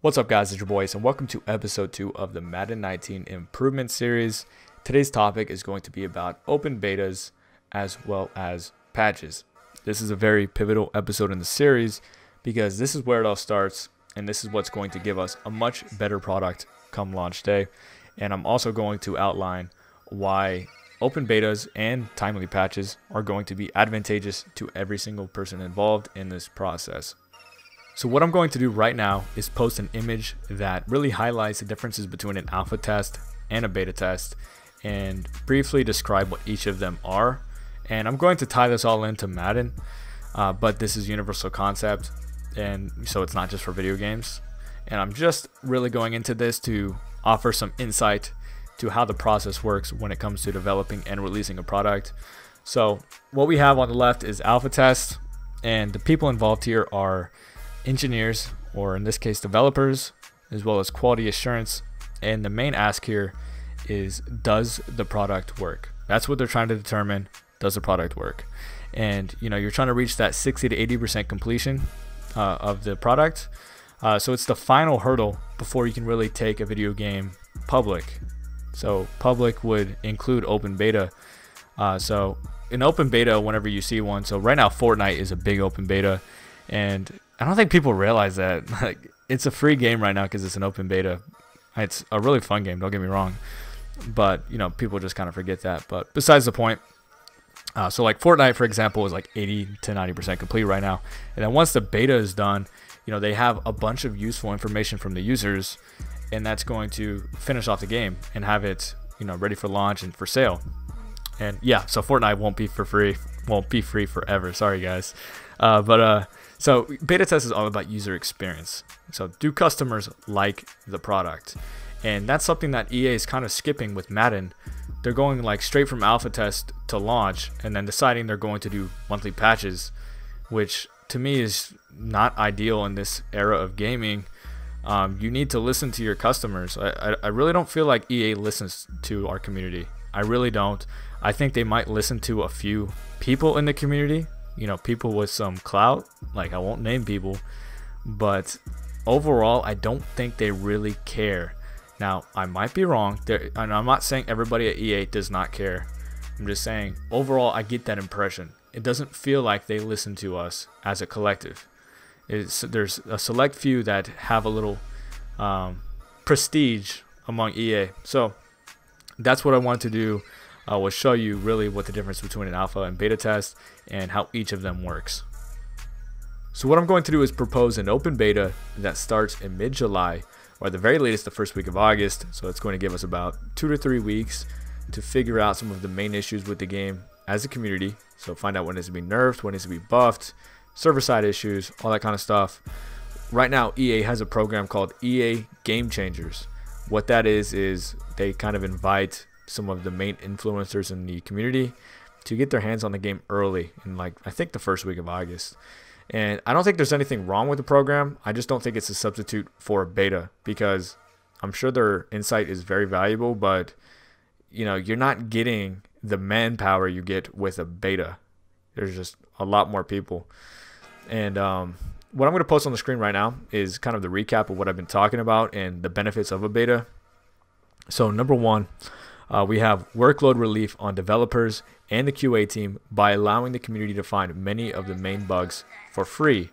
What's up, guys? It's your boys, and welcome to episode 2 of the Madden 19 Improvement Series. Today's topic is going to be about open betas as well as patches. This is a very pivotal episode in the series because this is where it all starts, and this is what's going to give us a much better product come launch day. And I'm also going to outline why open betas and timely patches are going to be advantageous to every single person involved in this process. So what I'm going to do right now is post an image that really highlights the differences between an alpha test and a beta test and briefly describe what each of them are. And I'm going to tie this all into Madden, but this is universal concept, and so it's not just for video games. And I'm just really going into this to offer some insight to how the process works when it comes to developing and releasing a product. So what we have on the left is alpha test, and the people involved here are engineers, or in this case developers, as well as quality assurance. And the main ask here is, does the product work? That's what they're trying to determine. Does the product work? And you're trying to reach that 60 to 80% completion of the product. So it's the final hurdle before you can really take a video game public. So public would include open beta. So in open beta, whenever you see one, so right now Fortnite is a big open beta, and I don't think people realize that. Like, it's a free game right now because it's an open beta. It's a really fun game, don't get me wrong, but people just kind of forget that. But besides the point, so like Fortnite, for example, is like 80 to 90% complete right now, and then once the beta is done, they have a bunch of useful information from the users, and that's going to finish off the game and have it ready for launch and for sale. And yeah, so Fortnite won't be free forever. Sorry, guys. So beta test is all about user experience. So do customers like the product? And that's something that EA is kind of skipping with Madden. They're going like straight from alpha test to launch and then deciding they're going to do monthly patches, which to me is not ideal in this era of gaming. You need to listen to your customers. I really don't feel like EA listens to our community. I really don't. I think they might listen to a few people in the community, people with some clout, like I won't name people, but overall I don't think they really care. Now I might be wrong, and I'm not saying everybody at EA does not care. I'm just saying overall I get that impression. It doesn't feel like they listen to us as a collective. There's a select few that have a little prestige among EA. So that's what I wanted to do. Was show you really what the difference between an alpha and beta test and how each of them works. So what I'm going to do is propose an open beta that starts in mid-July, or at the very latest the first week of August. So it's going to give us about 2 to 3 weeks to figure out some of the main issues with the game as a community. So find out what needs to be nerfed, what needs to be buffed, server side issues, all that kind of stuff. Right now EA has a program called EA Game Changers. What that is they kind of invite some of the main influencers in the community to get their hands on the game early in I think the first week of August. And I don't think there's anything wrong with the program. I just don't think it's a substitute for a beta, because I'm sure their insight is very valuable, but you're not getting the manpower you get with a beta. There's just a lot more people. And what I'm going to post on the screen right now is kind of the recap of what I've been talking about and the benefits of a beta. So number one, we have workload relief on developers and the QA team by allowing the community to find many of the main bugs for free.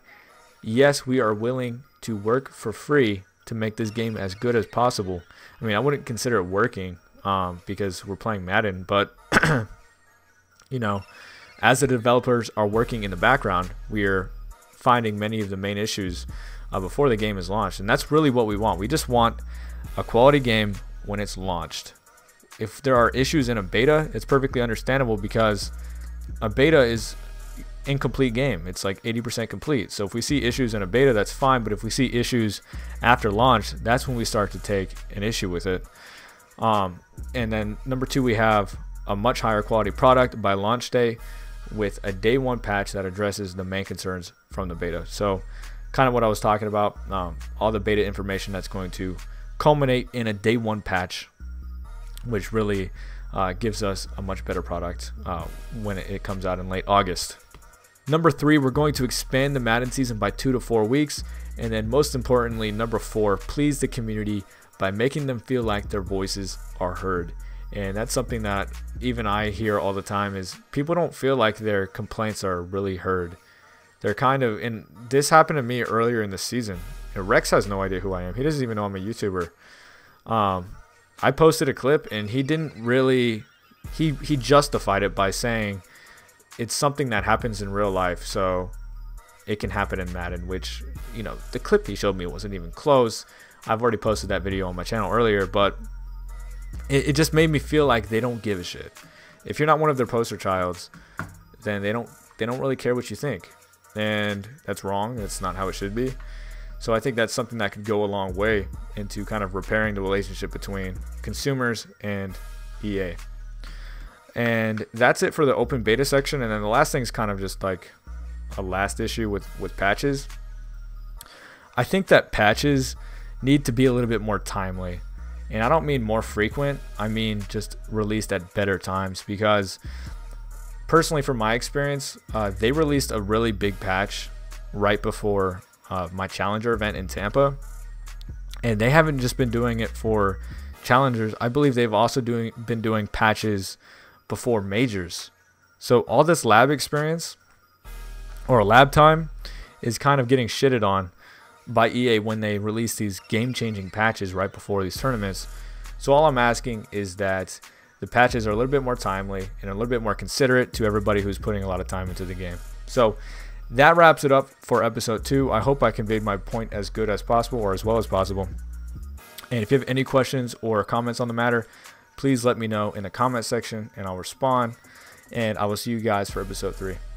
Yes, we are willing to work for free to make this game as good as possible. I mean, I wouldn't consider it working because we're playing Madden, but as the developers are working in the background, we are finding many of the main issues before the game is launched. And that's really what we want. We just want a quality game when it's launched. If there are issues in a beta, it's perfectly understandable, because a beta is incomplete game. It's like 80% complete. So if we see issues in a beta, that's fine. But if we see issues after launch, that's when we start to take an issue with it. And then number two, we have a much higher quality product by launch day with a day one patch that addresses the main concerns from the beta. So kind of what I was talking about, all the beta information that's going to culminate in a day one patch, which really gives us a much better product when it comes out in late August. Number three, we're going to expand the Madden season by 2 to 4 weeks And then most importantly, number 4, please the community by making them feel like their voices are heard. And that's something that even I hear all the time, is people don't feel like their complaints are really heard. They're kind of, and this happened to me earlier in the season. And Rex has no idea who I am. He doesn't even know I'm a YouTuber. I posted a clip and he didn't really, he justified it by saying it's something that happens in real life, so it can happen in Madden, which, you know, the clip he showed me wasn't even close. I've already posted that video on my channel earlier, but it just made me feel like they don't give a shit. If you're not one of their poster childs, then they don't really care what you think. And that's wrong. That's not how it should be. So I think that's something that could go a long way into kind of repairing the relationship between consumers and EA. And that's it for the open beta section. And then the last thing is kind of just like a last issue with patches. I think that patches need to be a little bit more timely. And I don't mean more frequent, I mean just released at better times, because personally, from my experience, they released a really big patch right before my Challenger event in Tampa. And they haven't just been doing it for Challengers. I believe they've also been doing patches before Majors. So all this lab experience or lab time is kind of getting shitted on by EA when they release these game-changing patches right before these tournaments. So all I'm asking is that the patches are a little bit more timely and a little bit more considerate to everybody who's putting a lot of time into the game. So that wraps it up for episode 2. I hope I conveyed my point as good as possible, or as well as possible. And if you have any questions or comments on the matter, please let me know in the comment section and I'll respond. And I will see you guys for episode 3.